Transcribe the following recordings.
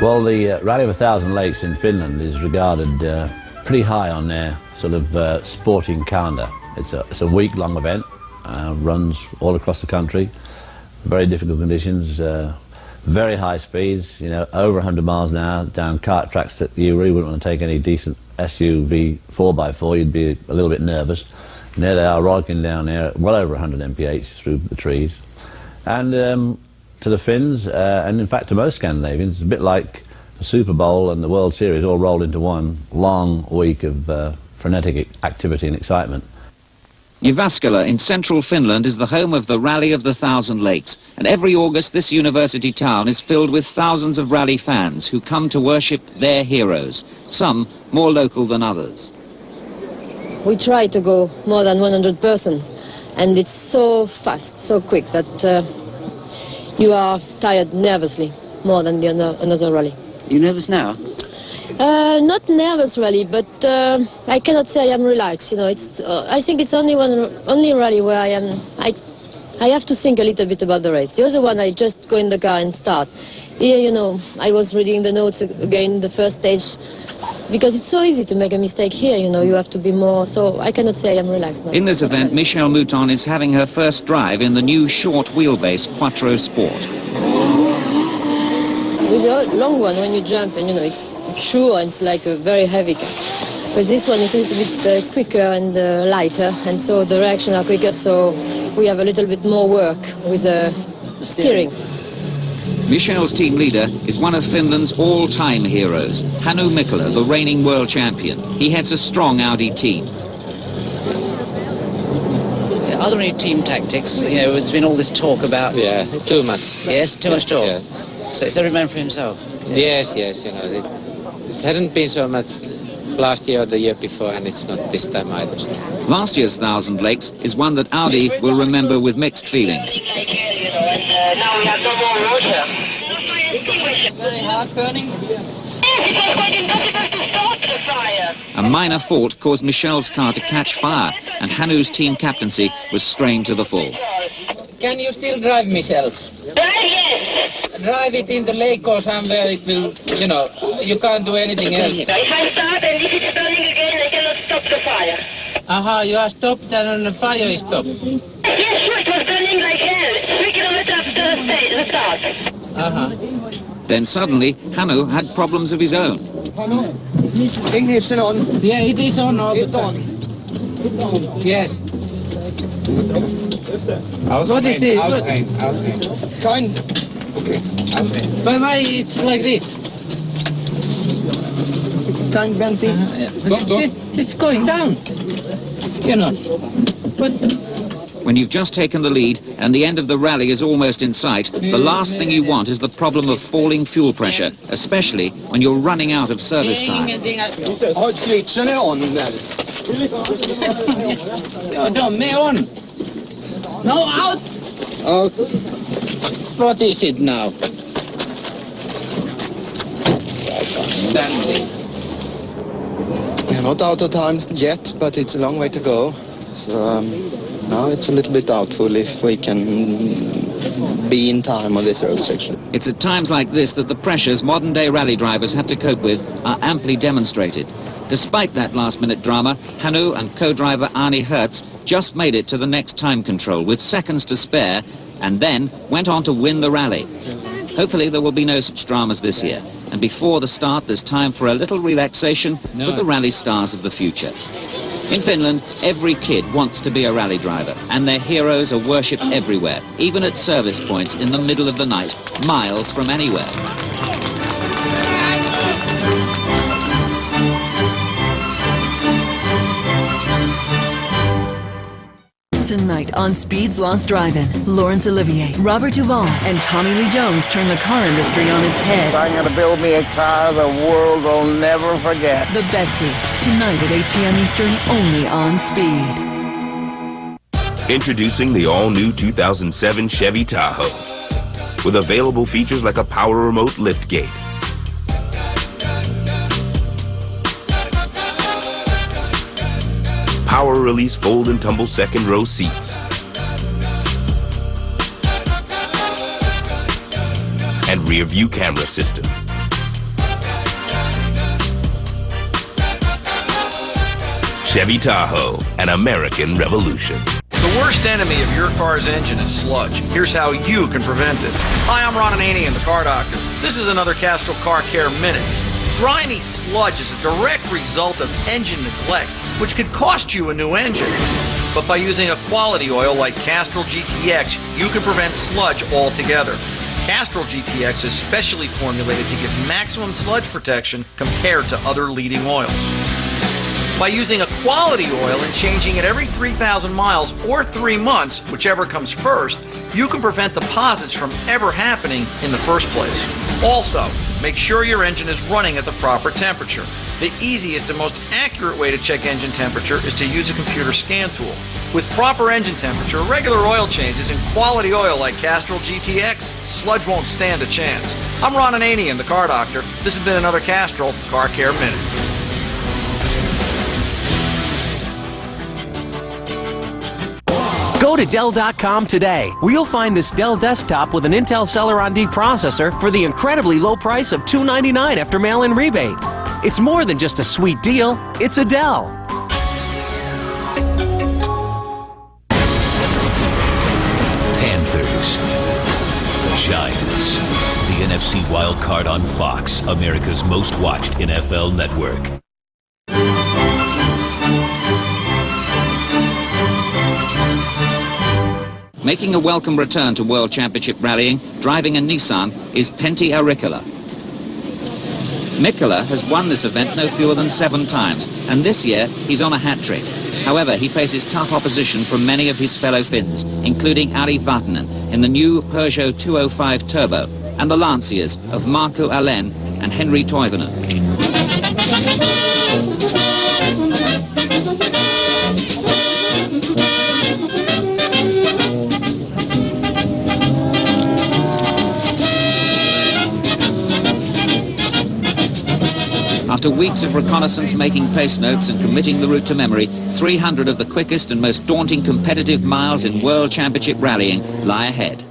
Well, the Rally of 1,000 Lakes in Finland is regarded pretty high on their sort of sporting calendar. It's a week-long event, runs all across the country, very difficult conditions, very high speeds, you know, over 100 miles an hour down kart tracks that you really wouldn't want to take any decent SUV 4x4, you'd be a little bit nervous. And there they are rollicking down there, well over 100 mph through the trees. And to the Finns, and in fact to most Scandinavians, it's a bit like the Super Bowl and the World Series all rolled into one long week of frenetic activity and excitement. Jyväskylä in central Finland is the home of the Rally of the Thousand Lakes, and every August this university town is filled with thousands of rally fans who come to worship their heroes, some more local than others. We try to go more than 100%, and it's so fast, so quick that you are tired nervously more than another rally. Are you nervous now? Not nervous really, but I cannot say I'm relaxed. You know, it's. I think it's only rally where I have to think a little bit about the race. The other one, I just go in the car and start. Here, you know, I was reading the notes again, the first stage, because it's so easy to make a mistake here. You know, you have to be more. So I cannot say I'm relaxed. In this event, Michèle Mouton is having her first drive in the new short wheelbase Quattro Sport. With a long one, when you jump, and you know, it's sure, and it's like a very heavy car. But this one is a little bit quicker and lighter, and so the reactions are quicker, so we have a little bit more work with the steering. Michèle's team leader is one of Finland's all-time heroes, Hannu Mikkola, the reigning world champion. He heads a strong Audi team. Are there any team tactics? You know, there's been all this talk about... Yeah, too much. Yes, too much talk. Yeah. So it's every man for himself. Yes, you know, it hasn't been so much last year or the year before, and it's not this time either. Last year's Thousand Lakes is one that Audi will remember with mixed feelings. Now we have no more road here. Very hard burning. Yes, it was quite impossible to start the fire. A minor fault caused Michèle's car to catch fire, and Hannu's team captaincy was strained to the full. Can you still drive, Michèle? Yes. Drive it in the lake or somewhere, it will, you know, you can't do anything else. If I start and if it's burning again, I cannot stop the fire. Aha, you are stopped and the fire is stopped. Yes, sure, it was burning like hell. 3 kilometers after the start. Aha. Then suddenly, Hannu had problems of his own. Ignition on. Yeah, it is on all the time. It's on. Yes. What is this? Kind. Okay. But why it's like this? Kind benzene. It's going down. You know. But When you've just taken the lead and the end of the rally is almost in sight, the last thing you want is the problem of falling fuel pressure, especially when you're running out of service time. Har switchen är on där? Ja, de är on. No, out! Out. What is it now? Standing. We're not out of time yet, but it's a long way to go. So now it's a little bit doubtful if we can be in time on this road section. It's at times like this that the pressures modern-day rally drivers have to cope with are amply demonstrated. Despite that last-minute drama, Hannu and co-driver Arne Hertz just made it to the next time control with seconds to spare, and then went on to win the rally. Hopefully there will be no such dramas this year, and before the start there's time for a little relaxation with the rally stars of the future. In Finland, every kid wants to be a rally driver, and their heroes are worshipped everywhere, even at service points in the middle of the night, miles from anywhere. Tonight on Speed's Lost Driving, Laurence Olivier, Robert Duvall, and Tommy Lee Jones turn the car industry on its head. I'm going to build me a car the world will never forget. The Betsy, tonight at 8 p.m. Eastern, only on Speed. Introducing the all-new 2007 Chevy Tahoe, with available features like a power remote liftgate, power release fold and tumble second row seats, and rear view camera system. Chevy Tahoe, an American revolution. The worst enemy of your car's engine is sludge. Here's how you can prevent it. Hi, I'm Ron Ananian, the Car Doctor. This is another Castrol Car Care Minute. Grimy sludge is a direct result of engine neglect, which could cost you a new engine. But by using a quality oil like Castrol GTX, you can prevent sludge altogether. Castrol GTX is specially formulated to give maximum sludge protection compared to other leading oils. By using a quality oil and changing it every 3,000 miles or 3 months, whichever comes first, you can prevent deposits from ever happening in the first place. Also, make sure your engine is running at the proper temperature. The easiest and most accurate way to check engine temperature is to use a computer scan tool. With proper engine temperature, regular oil changes, and quality oil like Castrol GTX, sludge won't stand a chance. I'm Ron Ananian, the Car Doctor. This has been another Castrol Car Care Minute. Go to Dell.com today, where you'll find this Dell desktop with an Intel Celeron D processor for the incredibly low price of $299 after mail-in rebate. It's more than just a sweet deal, it's a Dell. Panthers, Giants, the NFC wild card on Fox, America's most watched NFL network. Making a welcome return to World Championship rallying, driving a Nissan, is Pentti Arikala. Mikkola has won this event no fewer than 7 times, and this year he's on a hat-trick. However, he faces tough opposition from many of his fellow Finns, including Ari Vatanen in the new Peugeot 205 Turbo, and the Lanciers of Markku Alén and Henri Toivonen. After weeks of reconnaissance, making pace notes and committing the route to memory, 300 of the quickest and most daunting competitive miles in World Championship rallying lie ahead.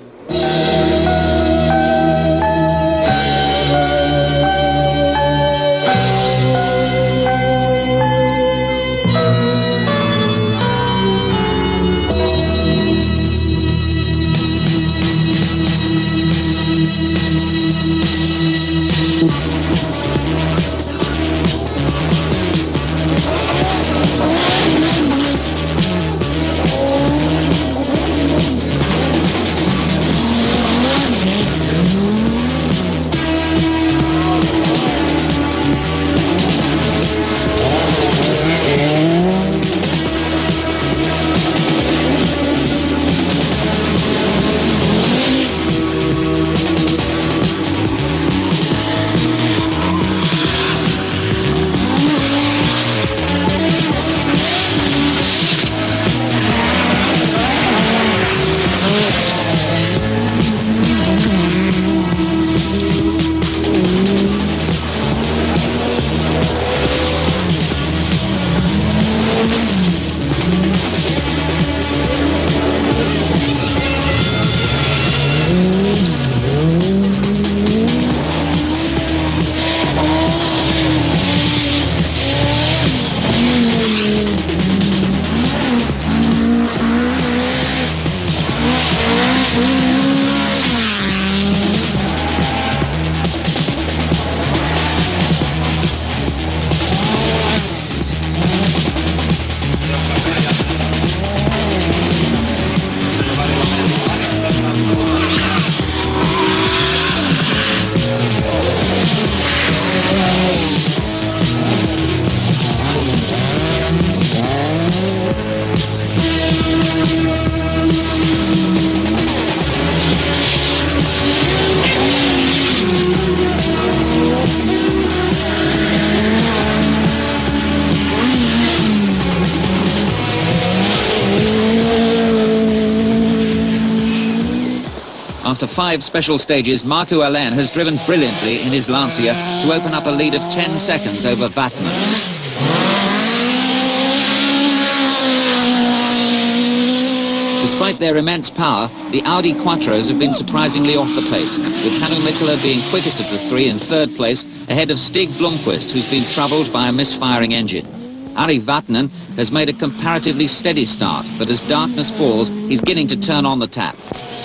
After 5 special stages, Markku Alén has driven brilliantly in his Lancia to open up a lead of 10 seconds over Vatanen. Despite their immense power, the Audi Quattros have been surprisingly off the pace, with Hannu Mikkola being quickest of the 3 in 3rd place, ahead of Stig Blomqvist, who's been troubled by a misfiring engine. Ari Vatanen has made a comparatively steady start, but as darkness falls, he's beginning to turn on the tap.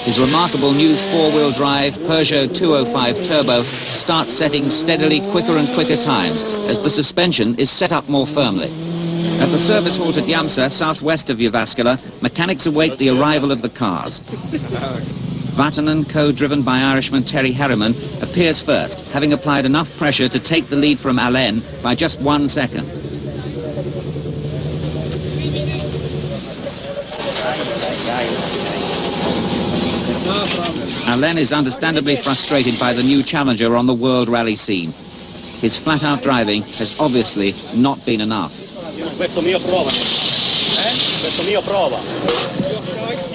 His remarkable new four-wheel drive Peugeot 205 Turbo starts setting steadily quicker and quicker times as the suspension is set up more firmly. At the service halt at Jämsä, southwest of Jyväskylä, mechanics await the arrival of the cars. Vatanen, co-driven by Irishman Terry Harriman, appears first, having applied enough pressure to take the lead from Alain by just 1 second. Alain is understandably frustrated by the new challenger on the World Rally scene. His flat-out driving has obviously not been enough.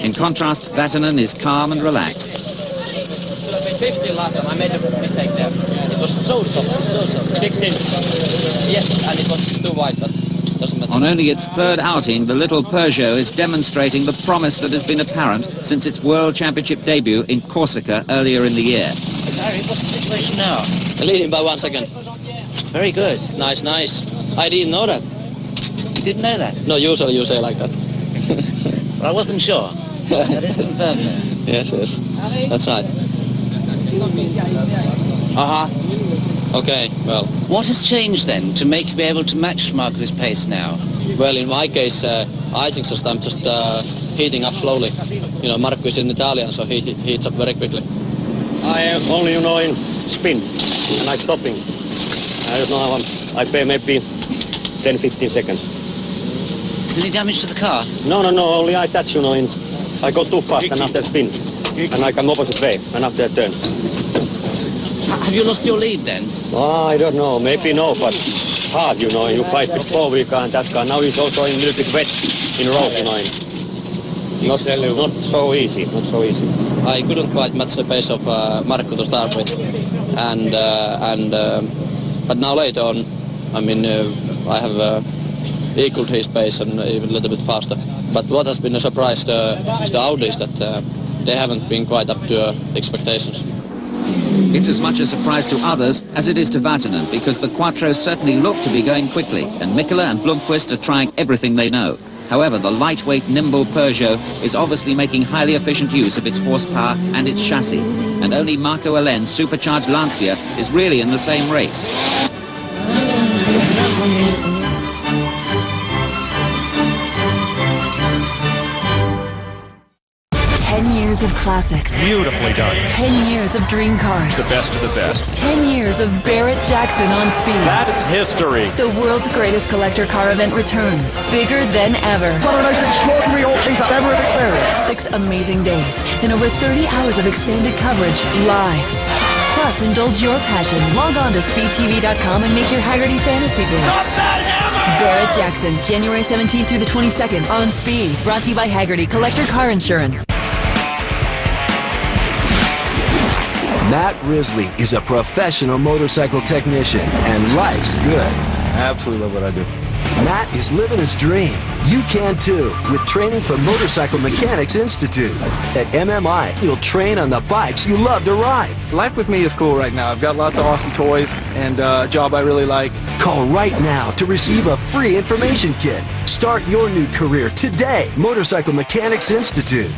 In contrast, Vatanen is calm and relaxed. 15 last time, I made a mistake there. It was so soft, so soft. 16. Yes, and it was too wide, but doesn't matter. On only its third outing, the little Peugeot is demonstrating the promise that has been apparent since its World Championship debut in Corsica earlier in the year. Harry, what's the situation now? Leading by 1 second. Very good. Nice, nice. I didn't know that. You didn't know that? No, usually you say like that. Well, I wasn't sure. That is confirmed now. Yes, yes. That's right. Okay, well. What has changed then to make you be able to match Marco's pace now? Well, in my case, I think just I'm just heating up slowly. You know, Marco is in Italian, so he heats up very quickly. I am only, in spin, and I'm stopping. I don't know, I pay maybe 10-15 seconds. Is any damage to the car? No, only I touch, I go too fast and after spin. And I come opposite way and after turn. Have you lost your lead then? Oh, I don't know, maybe no, but hard, you fight with four-wheel car and that car. Now it's also a little bit wet in road, Not so easy, not so easy. I couldn't quite match the pace of Marco to start with. But now later on, I mean, I have equaled his pace and even a little bit faster. But what has been a surprise is the Audis, that they haven't been quite up to expectations. It's as much a surprise to others as it is to Vatanen, because the Quattros certainly look to be going quickly, and Mikkola and Blomqvist are trying everything they know. However, the lightweight, nimble Peugeot is obviously making highly efficient use of its horsepower and its chassis, and only Marco Alain's supercharged Lancia is really in the same race. 10 years of classics. Beautifully done. 10 years of dream cars. The best of the best. 10 years of Barrett Jackson on speed. That is history. The world's greatest collector car event returns, bigger than ever. One of the most extraordinary auctions I've ever experienced. 6 amazing days and over 30 hours of expanded coverage live. Plus, indulge your passion. Log on to speedtv.com and make your Haggerty fantasy game. Barrett Jackson, January 17th through the 22nd on Speed. Brought to you by Haggerty Collector Car Insurance. Matt Risley is a professional motorcycle technician, and life's good. I absolutely love what I do. Matt is living his dream. You can too, with training from Motorcycle Mechanics Institute. At MMI, you'll train on the bikes you love to ride. Life with me is cool right now. I've got lots of awesome toys and a job I really like. Call right now to receive a free information kit. Start your new career today. Motorcycle Mechanics Institute.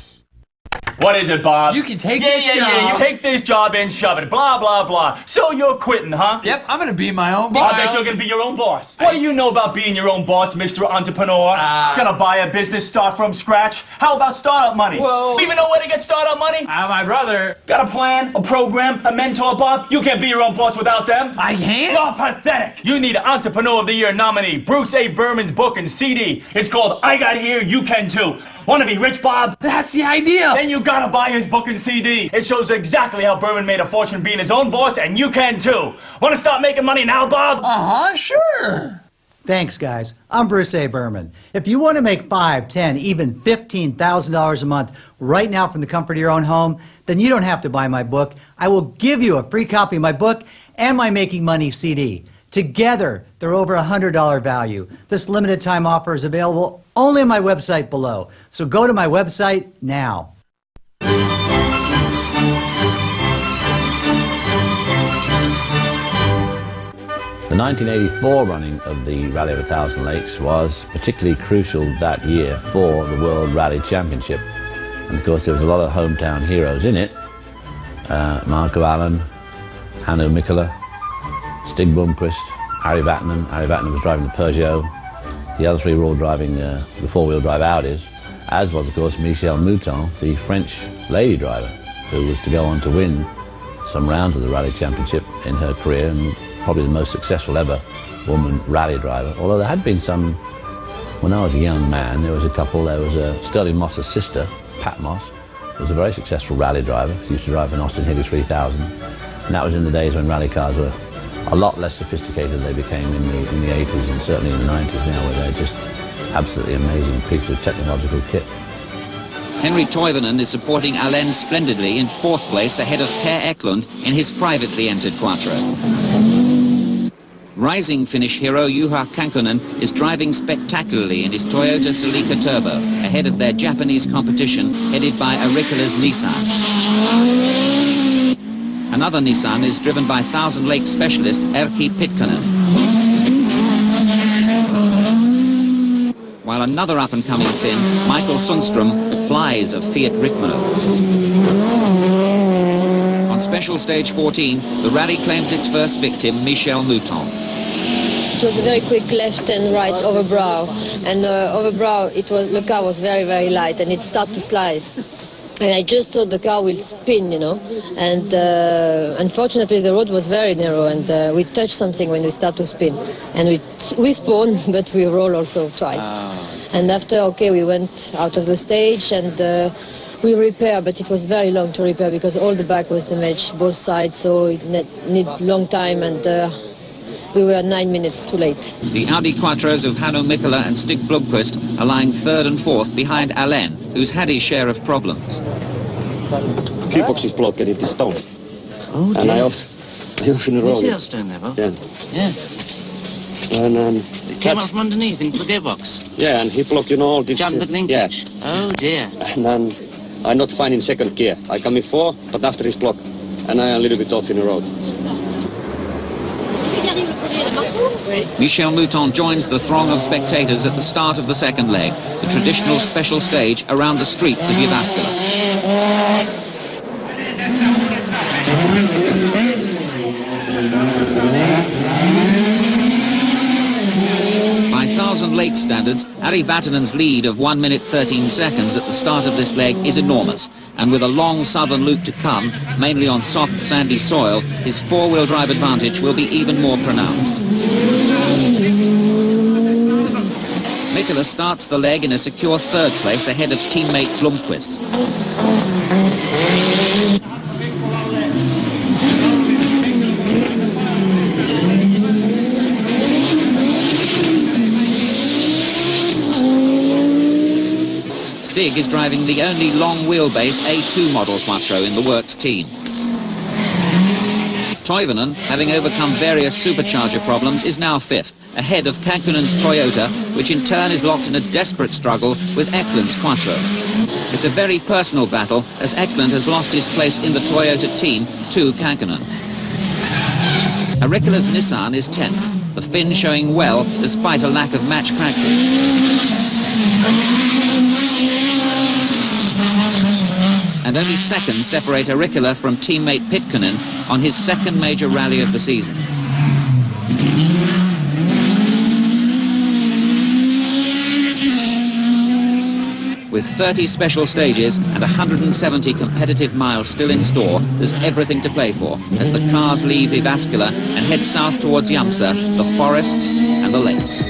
What is it, Bob? You can take this job. Yeah, you take this job and shove it. Blah, blah, blah. So you're quitting, huh? Yep, I'm gonna be my own boss. I bet you're gonna be your own boss. What do you know about being your own boss, Mr. Entrepreneur? Gonna buy a business, start from scratch? How about startup money? Whoa. Even know where to get startup money? My brother. Got a plan, a program, a mentor, Bob? You can't be your own boss without them. I can't? You're pathetic. You need an Entrepreneur of the Year nominee, Bruce A. Berman's book and CD. It's called I Got Here, You Can Too. Want to be rich, Bob? That's the idea. Then you gotta buy his book and CD. It shows exactly how Berman made a fortune being his own boss, and you can too. Want to start making money now, Bob? Sure. Thanks, guys. I'm Bruce A. Berman. If you want to make $5,000, $10,000, even $15,000 a month right now from the comfort of your own home, then you don't have to buy my book. I will give you a free copy of my book and my Making Money CD. Together, they're over $100 value. This limited time offer is available only on my website below. So go to my website now. The 1984 running of the Rally of 1,000 Lakes was particularly crucial that year for the World Rally Championship. And of course there was a lot of hometown heroes in it. Marco Allen, Hannu Mikkola, Stig Blomqvist, Harry Vatanen. Harry Vatanen was driving the Peugeot. The other three were all driving the four-wheel drive Audis, as was of course Michèle Mouton, the French lady driver, who was to go on to win some rounds of the Rally Championship in her career, and probably the most successful ever woman rally driver. Although there had been some, when I was a young man, there was a couple. There was Sterling Moss's sister, Pat Moss, was a very successful rally driver. She used to drive an Austin Healey 3000, and that was in the days when rally cars were a lot less sophisticated than they became in the 80s and certainly in the 90s now, where they're just absolutely amazing piece of technological kit. Henry Toivonen is supporting Alain splendidly in fourth place ahead of Per Eklund in his privately entered Quattro. Rising Finnish hero Juha Kankkunen is driving spectacularly in his Toyota Celica Turbo ahead of their Japanese competition headed by Arikkala's Nissan. Another Nissan is driven by Thousand Lakes specialist Erkki Pitkänen. While another up-and-coming Finn, Michael Sundström, flies of Fiat Rickmo. On special stage 14, the rally claims its first victim, Michèle Mouton. It was a very quick left and right over brow, and over brow the car was very, very light, and it started to slide. And I just thought the car will spin, you know, and unfortunately the road was very narrow, and we touched something when we start to spin, and we spun, but we roll also twice. And after, okay, we went out of the stage and we repaired, but it was very long to repair because all the back was damaged, both sides, so it needed long time, and we were 9 minutes too late. The Audi Quattros of Hannu Mikkola and Stig Blomqvist are lying third and fourth behind Alain, who's had his share of problems. Gearbox is blocked and it is down. Oh, dear. And I off in the road. You see us down there, Bob? Yeah. Yeah. And it came out from underneath into the gearbox. Yeah, and he blocked, you know, all this. Jammed the linkage. Yeah. Oh dear. And then I'm not fine in second gear. I come in 4, but after he's blocked, and I am a little bit off in the road. Michèle Mouton joins the throng of spectators at the start of the second leg, the traditional special stage around the streets of Jyväskylä. By Thousand Lakes standards, Ari Vatanen's lead of 1 minute 13 seconds at the start of this leg is enormous, and with a long southern loop to come, mainly on soft sandy soil, his four-wheel drive advantage will be even more pronounced. Mikkola starts the leg in a secure third place ahead of teammate Blomqvist. Stig is driving the only long wheelbase A2 model Quattro in the works team. Toivonen, having overcome various supercharger problems, is now fifth, ahead of Kankkunen's Toyota, which in turn is locked in a desperate struggle with Eklund's Quattro. It's a very personal battle, as Eklund has lost his place in the Toyota team to Kankkunen. Arikkala's Nissan is 10th, the Finn showing well despite a lack of match practice. And only seconds separate Arikkala from teammate Pitkänen on his second major rally of the season. With 30 special stages and 170 competitive miles still in store, there's everything to play for as the cars leave Jyväskylä and head south towards Jämsä, the forests and the lakes.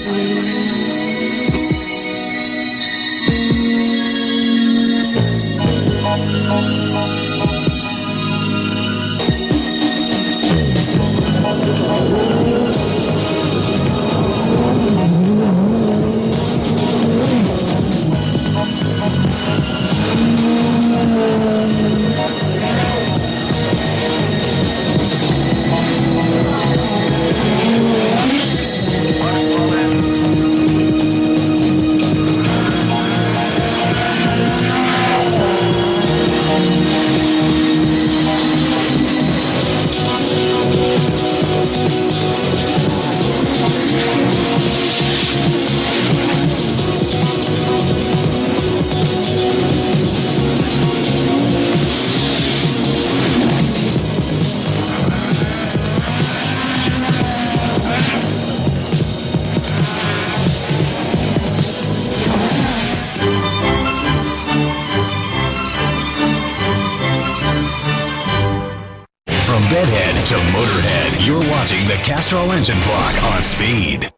to Motorhead. You're watching the Castrol Engine Block on Speed.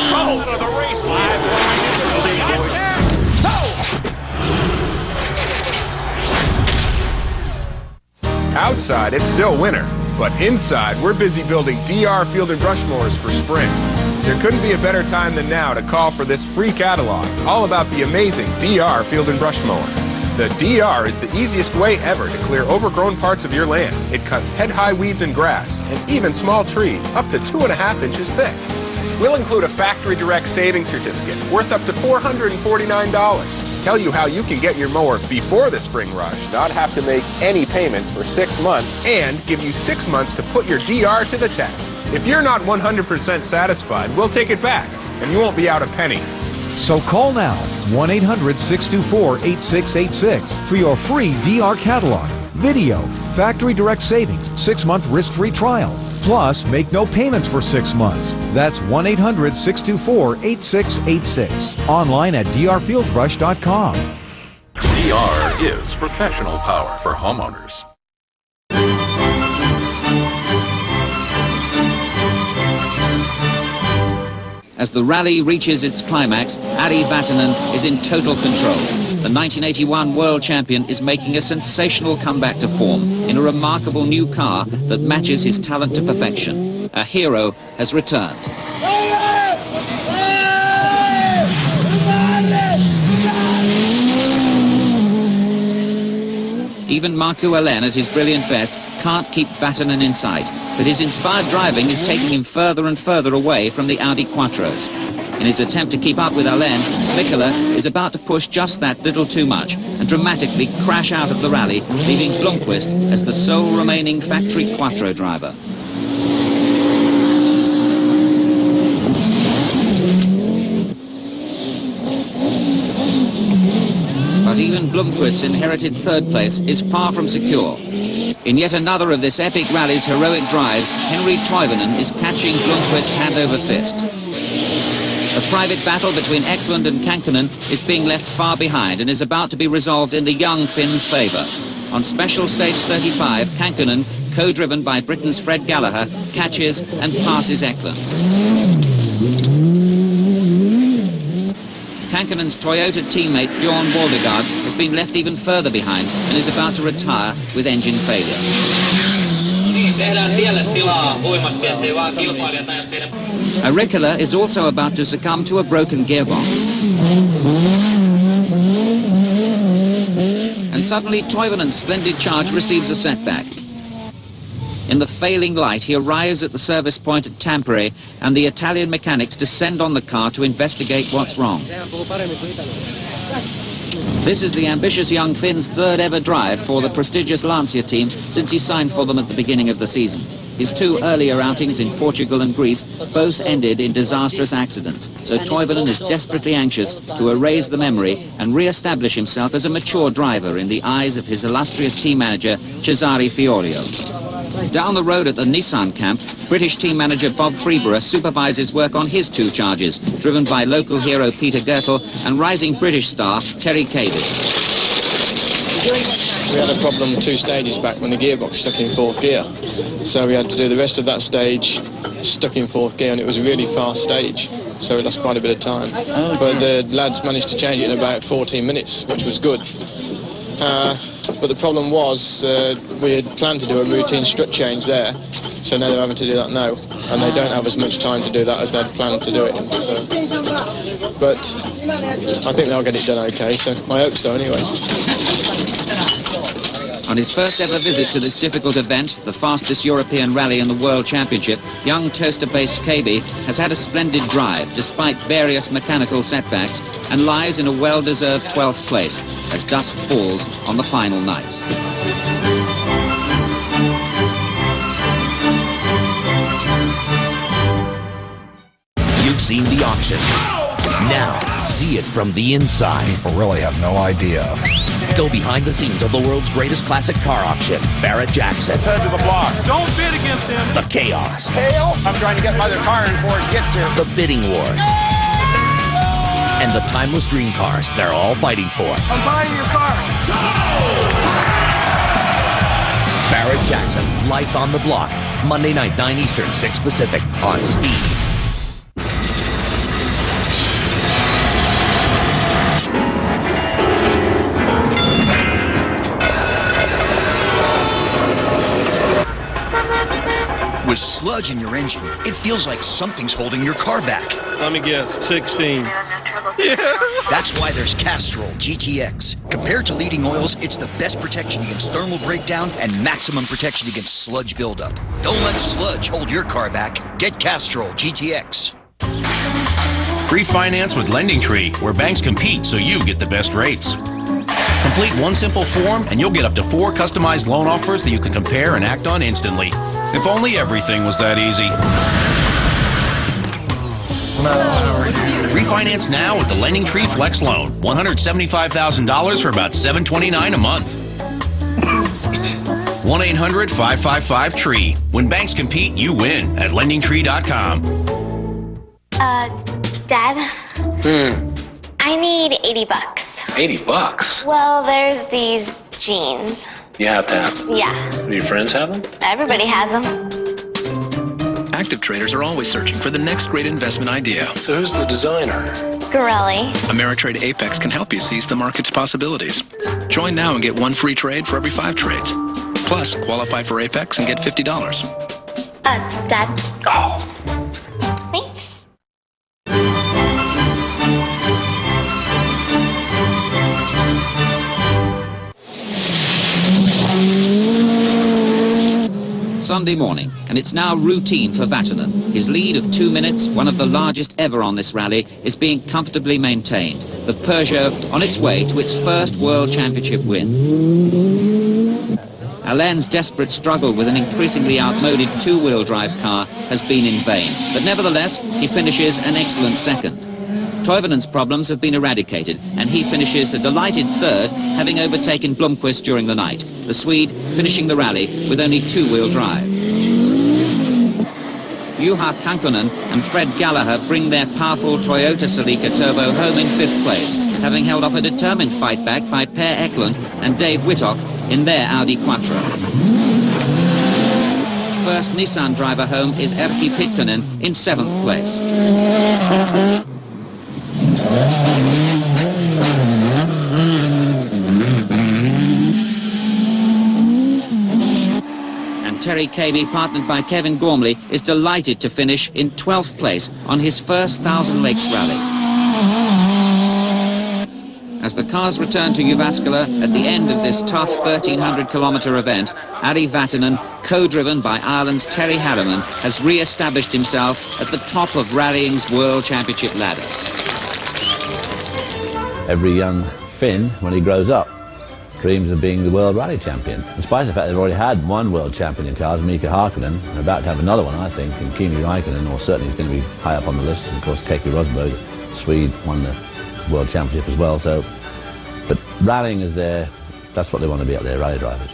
Trouble for the race live. Outside, it's still winter, but inside, we're busy building DR Field and Brush mowers for spring. There couldn't be a better time than now to call for this free catalog, all about the amazing DR Field and Brush mower. The DR is the easiest way ever to clear overgrown parts of your land. It cuts head-high weeds and grass, and even small trees, up to 2.5 inches thick. We'll include a factory direct savings certificate worth up to $449. Tell you how you can get your mower before the spring rush, not have to make any payments for 6 months, and give you 6 months to put your DR to the test. If you're not 100% satisfied, we'll take it back, and you won't be out a penny. So call now, 1-800-624-8686 for your free DR catalog, video, factory direct savings, 6-month risk-free trial. Plus, make no payments for 6 months. That's 1-800-624-8686. Online at drfieldbrush.com. DR is professional power for homeowners. As the rally reaches its climax, Ari Vatanen is in total control. The 1981 world champion is making a sensational comeback to form in a remarkable new car that matches his talent to perfection. A hero has returned. Even Marco Allen at his brilliant best can't keep Vatanen in sight, but his inspired driving is taking him further and further away from the Audi Quattros. In his attempt to keep up with Allen, Mikkola is about to push just that little too much and dramatically crash out of the rally, leaving Blomqvist as the sole remaining factory Quattro driver. But even Blomqvist's inherited third place is far from secure. In yet another of this epic rally's heroic drives, Henri Toivonen is catching Blomqvist hand over fist. The private battle between Eklund and Kankkunen is being left far behind and is about to be resolved in the young Finn's favour. On special stage 35, Kankkunen, co-driven by Britain's Fred Gallagher, catches and passes Eklund. Kankkunen's Toyota teammate Bjorn Waldegaard has been left even further behind and is about to retire with engine failure. Rikkola is also about to succumb to a broken gearbox. And suddenly Toivonen's splendid charge receives a setback. In the failing light, he arrives at the service point at Tampere, and the Italian mechanics descend on the car to investigate what's wrong. This is the ambitious young Finn's third ever drive for the prestigious Lancia team since he signed for them at the beginning of the season. His two earlier outings in Portugal and Greece both ended in disastrous accidents, so Toivonen is desperately anxious to erase the memory and re-establish himself as a mature driver in the eyes of his illustrious team manager, Cesare Fiorio. Down the road at the Nissan camp, British team manager Bob Freeborough supervises work on his two charges, driven by local hero Peter Gertl and rising British star Terry Cavey. We had a problem 2 stages back when the gearbox stuck in 4th gear. So we had to do the rest of that stage stuck in 4th gear, and it was a really fast stage. So we lost quite a bit of time. But the lads managed to change it in about 14 minutes, which was good. But the problem was we had planned to do a routine strut change there, so now they're having to do that now, and they don't have as much time to do that as they'd planned to do it. So, but I think they'll get it done okay, so I hope so anyway. On his first ever visit to this difficult event, the fastest European rally in the World Championship, young toaster-based KB has had a splendid drive despite various mechanical setbacks and lies in a well-deserved 12th place as dusk falls on the final night. You've seen the auction. Now, see it from the inside. I really have no idea. Go behind the scenes of the world's greatest classic car auction. Barrett Jackson. Let's head to the block. Don't bid against him. The chaos. Hale, I'm trying to get my other car in before it gets here. The bidding wars. And the timeless dream cars they're all fighting for. I'm buying your car. Barrett Jackson, Life on the Block. Monday night, 9 Eastern, 6 Pacific on Speed. With sludge in your engine, it feels like something's holding your car back. Let me guess, 16. Yeah. That's why there's Castrol GTX. Compared to leading oils, it's the best protection against thermal breakdown and maximum protection against sludge buildup. Don't let sludge hold your car back. Get Castrol GTX. Refinance with LendingTree, where banks compete so you get the best rates. Complete one simple form and you'll get up to 4 customized loan offers that you can compare and act on instantly. If only everything was that easy. Refinance now with the LendingTree Flex Loan. $175,000 for about $729 a month. 1-800-555-TREE. When banks compete, you win at LendingTree.com. Dad? I need $80. $80? Well, there's these jeans. You have to have them. Yeah. Do your friends have them? Everybody has them. Active traders are always searching for the next great investment idea. So who's the designer? Gorelli. Ameritrade Apex can help you seize the market's possibilities. Join now and get 1 free trade for every 5 trades. Plus, qualify for Apex and get $50. Dad. Oh. Thanks. Sunday morning, and it's now routine for Vatanen. His lead of 2 minutes, one of the largest ever on this rally, is being comfortably maintained. The Peugeot on its way to its first World Championship win. Alain's desperate struggle with an increasingly outmoded 2-wheel drive car has been in vain, but nevertheless, he finishes an excellent second. Toivonen's problems have been eradicated, and he finishes a delighted third, having overtaken Blomqvist during the night, the Swede finishing the rally with only 2-wheel drive. Juha Kankkonen and Fred Gallagher bring their powerful Toyota Celica Turbo home in 5th place, having held off a determined fight back by Per Eklund and Dave Whittock in their Audi Quattro. First Nissan driver home is Erkki Pitkänen in 7th place. And Terry Cavey, partnered by Kevin Gormley, is delighted to finish in 12th place on his first Thousand Lakes rally. As the cars return to Jyväskylä at the end of this tough 1,300-kilometre event, Ari Vatanen, co-driven by Ireland's Terry Harriman, has re-established himself at the top of rallying's World Championship ladder. Every young Finn, when he grows up, dreams of being the World Rally Champion. Despite the fact they've already had 1 World Champion in cars, Mika Hakkinen, and about to have another one, I think, in Kimi Räikkönen, or certainly he's going to be high up on the list. And of course, Keke Rosberg, Swede, won the World Championship as well. So, but rallying is there. That's what they want to be up there, rally drivers.